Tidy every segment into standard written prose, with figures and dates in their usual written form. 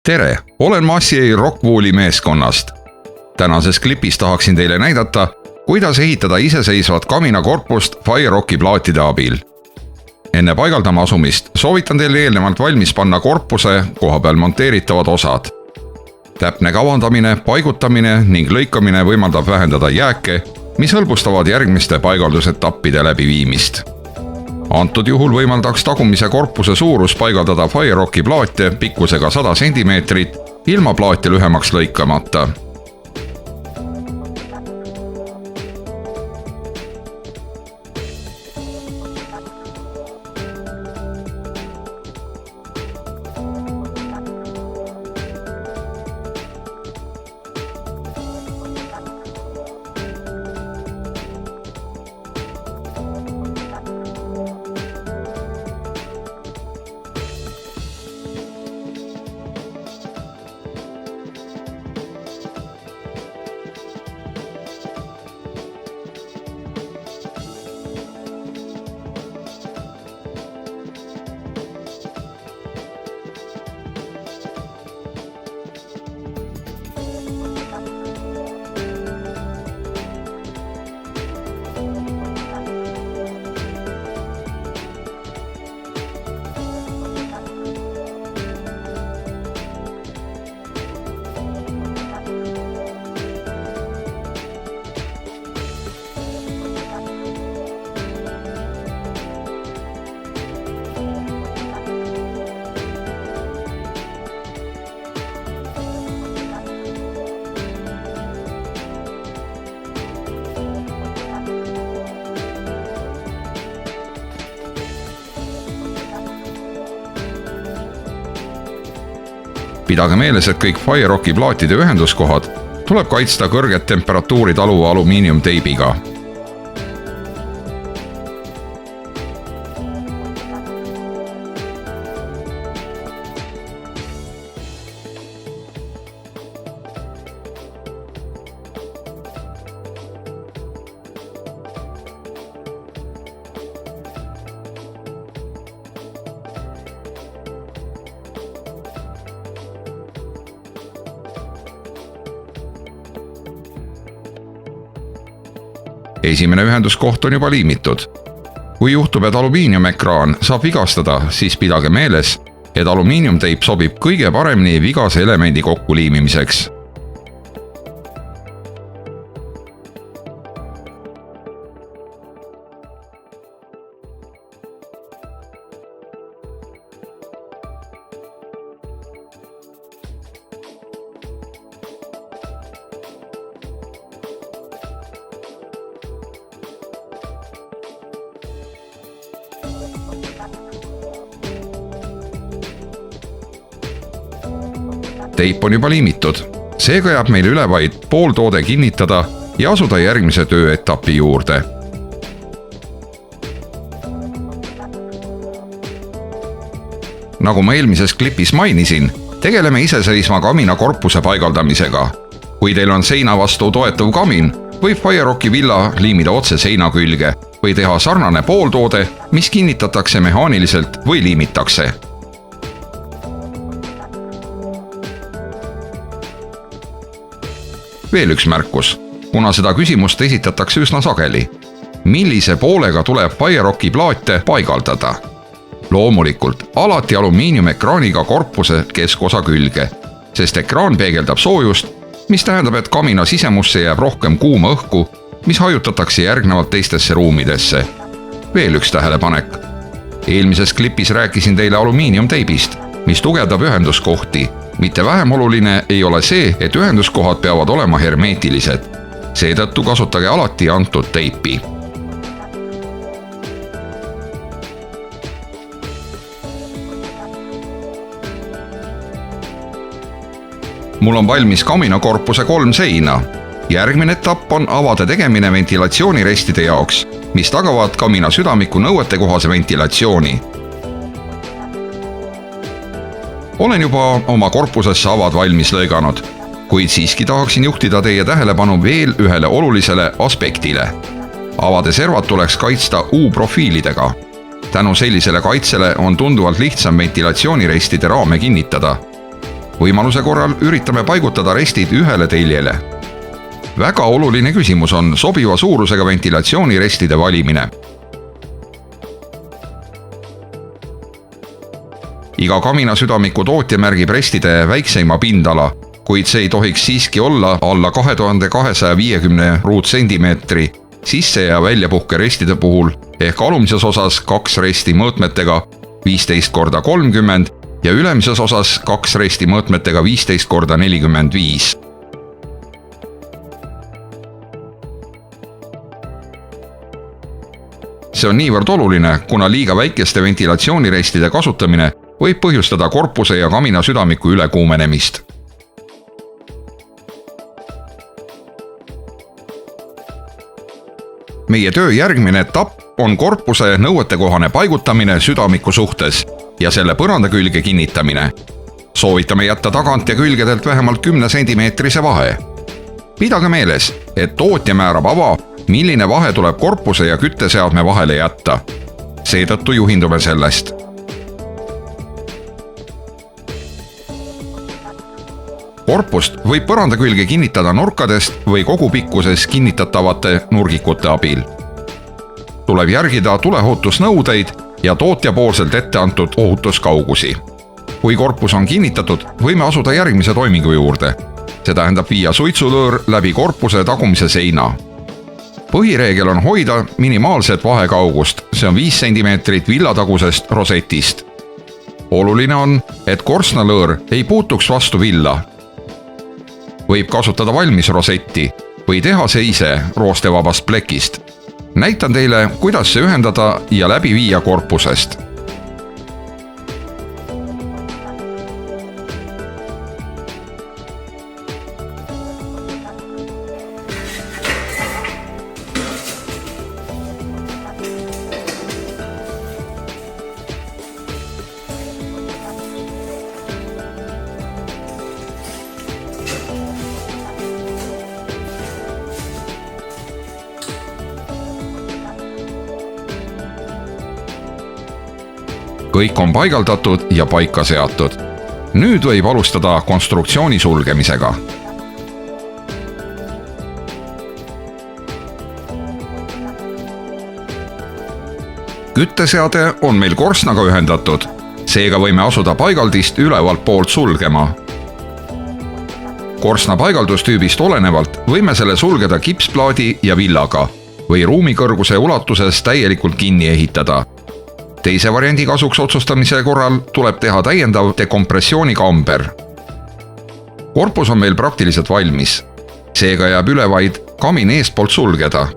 tere, olen Massiei Rockwooli meeskonnast. Tänases klipis tahaksin teile näidata, kuidas ehitada iseseisvat kaminakorpust Firerocki plaatide abil. Enne paigaldama asumist soovitan teil eelnevalt valmis panna korpuse kohapeal monteeritavad osad. Täpne kavandamine, paigutamine ning lõikamine võimaldab vähendada jääke, mis hõlbustavad järgmiste paigaldusetappide läbiviimist. Antud juhul võimaldaks tagumise korpuse suurus paigaldada Firerocki plaate pikkusega 100 cm ilma plaati lühemaks lõikamata. Pidage meeles, et kõik Firerocki plaatide ühenduskohad tuleb kaitsta kõrget temperatuuri taluva alumiiniumteibiga. Esimene ühenduskoht on juba liimitud. Kui juhtub, et alumiiniumekraan saab vigastada, siis pidage meeles, et alumiiniumteip sobib kõige paremini vigase elemendi kokkuliimimiseks. Teip on juba liimitud, seega jääb meil üle vaid pooltoode kinnitada ja asuda järgmise tööetapi juurde. Nagu ma eelmises klipis mainisin, tegeleme iseseisva kaminakorpuse paigaldamisega. Kui teil on seina vastu toetav kamin, võib Firerocki villa liimida otse seina külge või teha sarnane pooltoode, mis kinnitatakse mehaaniliselt või liimitakse. Veel üks märkus, kuna seda küsimust esitatakse üsna sageli. Millise poolega tuleb Firerocki plaate paigaldada? Loomulikult alati alumiiniumekraaniga korpuse keskosa külge, sest ekraan peegeldab soojust, mis tähendab, et kamina sisemusse jääb rohkem kuuma õhku, mis hajutatakse järgnevalt teistesse ruumidesse. Veel üks tähelepanek. Eelmises klipis rääkisin teile alumiiniumteibist, mis tugevdab ühenduskohti. Mitte vähem oluline ei ole see, et ühenduskohad peavad olema hermeetilised. Seetõttu kasutage alati antud teipi. Mul on valmis kaminakorpuse 3 seina. Järgmine etapp on avade tegemine ventilatsioonirestide jaoks, mis tagavad kamina südamiku nõuetekohase ventilatsiooni. Olen juba oma korpusesse avad valmis lõiganud, kuid siiski tahaksin juhtida teie tähelepanu veel ühele olulisele aspektile. Avade servad tuleks kaitsta U-profiilidega. Tänu sellisele kaitsele on tunduvalt lihtsam ventilatsioonirestide raame kinnitada. võimaluse korral üritame paigutada restid ühele teljele. Väga oluline küsimus on sobiva suurusega ventilatsioonirestide valimine. Iga kaminasüdamiku tootja märgib restide väikseima pindala, kuid see ei tohiks siiski olla alla 2250 ruutsentimeetri sisse- ja väljapuhke restide puhul ehk alumises osas 2 resti mõõtmetega 15x30 ja ülemises osas 2 resti mõõtmetega 15x45. See on niivõrd oluline, kuna liiga väikeste ventilatsioonirestide kasutamine võib põhjustada korpuse ja kaminasüdamiku ülekuumenemist. Meie töö järgmine etapp on korpuse nõuetekohane paigutamine südamiku suhtes ja selle põranda külge kinnitamine. Soovitame jätta tagant ja külgedelt vähemalt 10 sentimeetrise vahe. Pidage meeles, et tootja määrab ava, milline vahe tuleb korpuse ja kütteseadme vahele jätta. Seetõttu juhindume sellest. Korpust võib põranda külge kinnitada nurkadest või kogu pikkuses kinnitatavate nurgikute abil. Tuleb järgida tuleohutusnõudeid ja tootjapoolselt ette antud ohutuskaugusi. Kui korpus on kinnitatud, võime asuda järgmise toimingu juurde. See tähendab viia suitsulõõr läbi korpuse tagumise seina. Põhireegel on hoida minimaalset vahekaugust, see on 5 sentimeetrit villatagusest rosetist. Oluline on, et korstnalõõr ei puutuks vastu villa. Võib kasutada valmis rosetti või teha see ise roostevabast plekist. Näitan teile, kuidas see ühendada ja läbi viia korpusest. Kõik on paigaldatud ja paika seatud. Nüüd võib alustada konstruktsiooni sulgemisega. Kütteseade on meil korstnaga ühendatud, seega võime asuda paigaldist ülevalt poolt sulgema. Korstna paigaldustüübist olenevalt võime selle sulgeda kipsplaadi ja villaga või ruumikõrguse ulatuses täielikult kinni ehitada. Teise variandi kasuks otsustamise korral tuleb teha täiendav dekompressioonikamber. Korpus on meil praktiliselt valmis. Seega jääb üle vaid kamin eestpoolt sulgeda.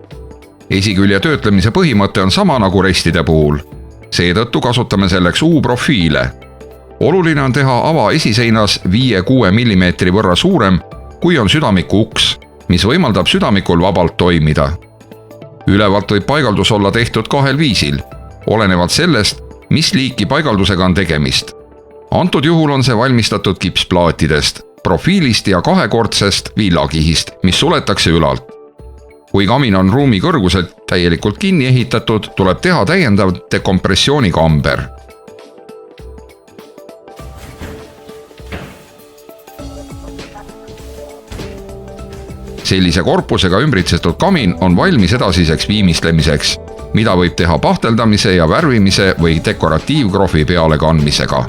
Esikülje töötlemise põhimõte on sama nagu restide puhul. Seetõttu kasutame selleks U-profiile. Oluline on teha ava esiseinas 5-6 mm võrra suurem, kui on südamiku uks, mis võimaldab südamikul vabalt toimida. Ülevalt võib paigaldus olla tehtud 2 viisil. Olenevalt sellest, mis liiki paigaldusega on tegemist. Antud juhul on see valmistatud kipsplaatidest, profiilist ja 2-kordsest villakihist, mis suletakse ülalt. Kui kamin on ruumi kõrguselt täielikult kinni ehitatud, tuleb teha täiendav dekompressioonikamber. Sellise korpusega ümbritsetud kamin on valmis edasiseks viimistlemiseks, mida võib teha pahteldamise ja värvimise või dekoratiivkrohvi peale kandmisega.